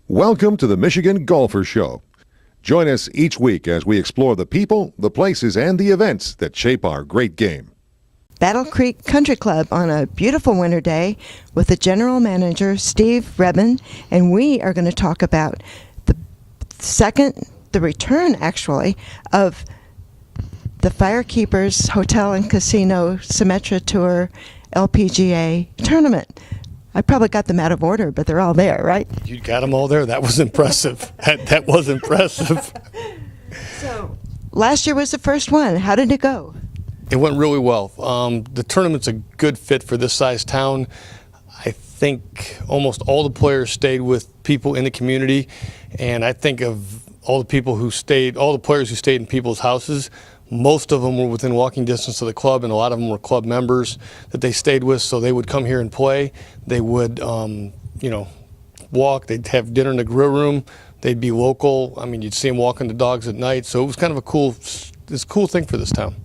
Welcome to the Michigan Golfer Show. Join us each week as we explore the people, the places, and the events that shape our great game. Battle Creek Country Club on a beautiful winter day with the general manager, Steve Rebin, and we are going to talk about the return, actually, of the FireKeepers Hotel and Casino Symetra Tour LPGA tournament. I probably got them out of order, but they're all there, right? You got them all there? That was impressive. That was impressive. So, last year was the first one. How did it go? It went really well. The tournament's a good fit for this size town. I think almost all the players stayed with people in the community, and I think of all the players who stayed in people's houses, most of them were within walking distance of the club, and a lot of them were club members that they stayed with, so they would come here and play. They would, walk. They'd have dinner in the grill room. They'd be local. I mean, you'd see them walking the dogs at night, so it was kind of a cool thing for this town.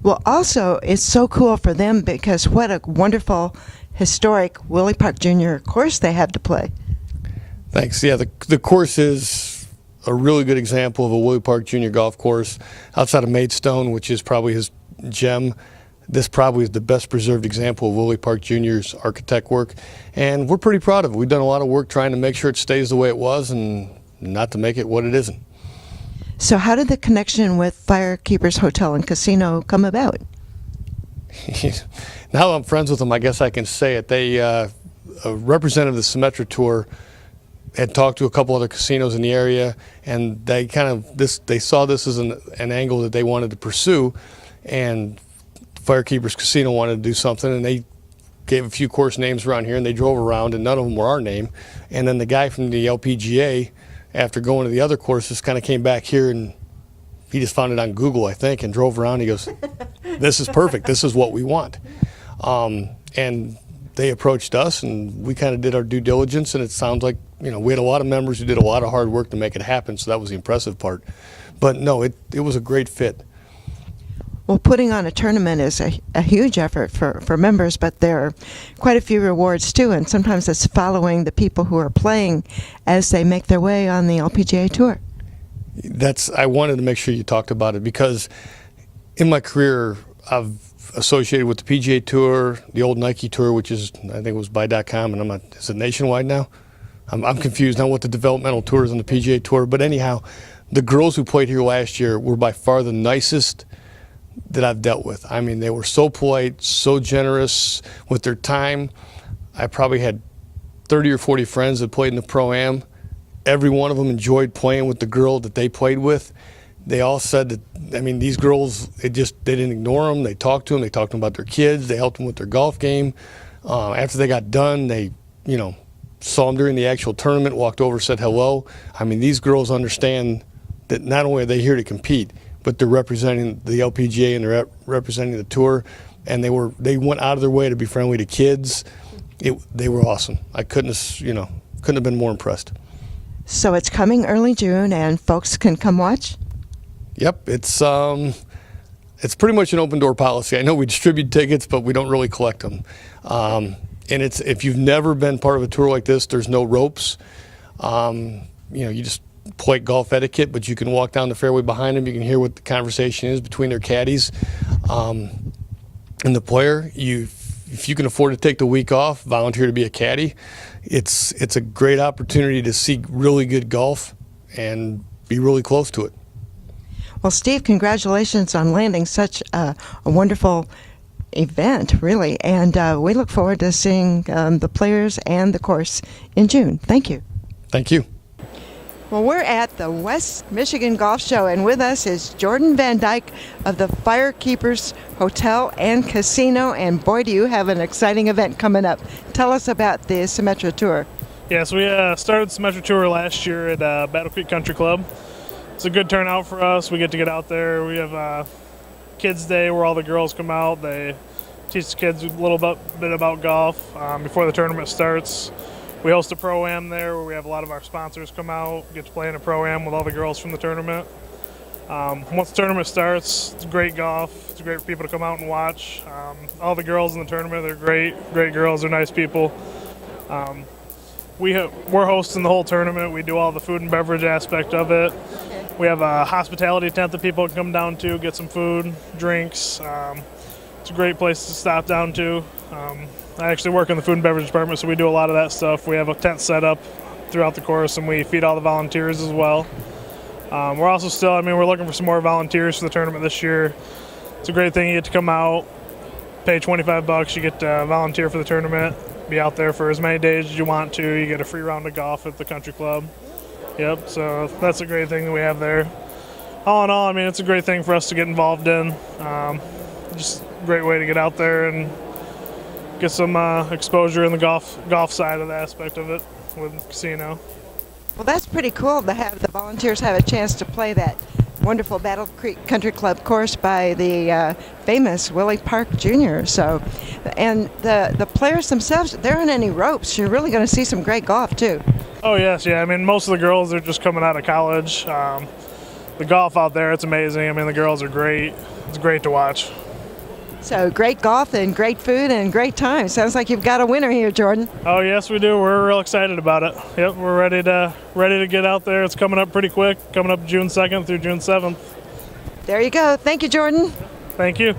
Well, also, it's so cool for them because what a wonderful, historic Willie Park Jr. course they have to play. Thanks. Yeah, the course is a really good example of a Willie Park Jr. golf course outside of Maidstone, which is probably his gem. This probably is the best preserved example of Willie Park Jr.'s architect work, and we're pretty proud of it. We've done a lot of work trying to make sure it stays the way it was and not to make it what it isn't. So how did the connection with FireKeepers Hotel and Casino come about? Now I'm friends with them, I guess I can say it. They, a representative of the Symetra Tour had talked to a couple other casinos in the area, and they saw this as an angle that they wanted to pursue, and FireKeepers Casino wanted to do something, and they gave a few course names around here, and they drove around, and none of them were our name. And then the guy from the LPGA, after going to the other courses, kind of came back here, and he just found it on Google, I think, and drove around. He goes, "This is perfect. This is what we want." And they approached us, and we kind of did our due diligence, and it sounds like, we had a lot of members who did a lot of hard work to make it happen, so that was the impressive part. But no, it was a great fit. Well, putting on a tournament is a huge effort for members, but there are quite a few rewards too, and sometimes it's following the people who are playing as they make their way on the LPGA Tour. I wanted to make sure you talked about it because in my career, I've associated with the PGA Tour, the old Nike Tour, which is, I think it was by.com, and is it nationwide now? I'm confused now what the developmental tour is on the PGA Tour, but anyhow, the girls who played here last year were by far the nicest that I've dealt with. I mean, they were so polite, so generous with their time. I probably had 30 or 40 friends that played in the Pro-Am. Every one of them enjoyed playing with the girl that they played with. They all said that, these girls, they didn't ignore them. They talked to them. They talked to them about their kids. They helped them with their golf game. After they got done, they, saw them during the actual tournament, walked over, said hello. These girls understand that not only are they here to compete, but they're representing the LPGA and they're representing the tour, and they went out of their way to be friendly to kids. They were awesome. I couldn't have been more impressed. So it's coming early June, and folks can come watch? Yep, it's pretty much an open door policy. I know we distribute tickets, but we don't really collect them. And if you've never been part of a tour like this, there's no ropes. You just play golf etiquette, but you can walk down the fairway behind them. You can hear what the conversation is between their caddies and the player. If you can afford to take the week off, volunteer to be a caddy. It's a great opportunity to see really good golf and be really close to it. Well, Steve, congratulations on landing such a wonderful event, really, and we look forward to seeing the players and the course in June. Thank you. Thank you. Well, we're at the West Michigan Golf Show, and with us is Jordan Van Dyke of the FireKeepers Hotel and Casino, and boy, do you have an exciting event coming up. Tell us about the Symetra Tour. Yes, we started the Symetra Tour last year at Battle Creek Country Club. It's a good turnout for us. We get out there. We have Kids Day where all the girls come out. They teach the kids a little bit about golf before the tournament starts. We host a Pro-Am there where we have a lot of our sponsors come out, get to play in a Pro-Am with all the girls from the tournament. Once the tournament starts, it's great golf. It's great for people to come out and watch. All the girls in the tournament, they're great girls. They're nice people. we're hosting the whole tournament. We do all the food and beverage aspect of it. We have a hospitality tent that people can come down to, get some food, drinks. It's a great place to stop down to. I actually work in the food and beverage department, so we do a lot of that stuff. We have a tent set up throughout the course, and we feed all the volunteers as well. We're also still, we're looking for some more volunteers for the tournament this year. It's a great thing. You get to come out, pay $25, you get to volunteer for the tournament, be out there for as many days as you want to. You get a free round of golf at the country club. Yep, so that's a great thing that we have there. All in all, it's a great thing for us to get involved in. Just a great way to get out there and get some exposure in the golf side of the aspect of it with the casino. Well, that's pretty cool to have the volunteers have a chance to play that wonderful Battle Creek Country Club course by the famous Willie Park Jr. So, and the players themselves, there aren't any ropes. You're really going to see some great golf too. Oh yes, yeah. Most of the girls are just coming out of college. The golf out there, it's amazing. The girls are great. It's great to watch. So great golf and great food and great time. Sounds like you've got a winner here, Jordan. Oh yes, we do. We're real excited about it. Yep, we're ready to get out there. It's coming up pretty quick. Coming up June 2nd through June 7th. There you go. Thank you, Jordan. Thank you.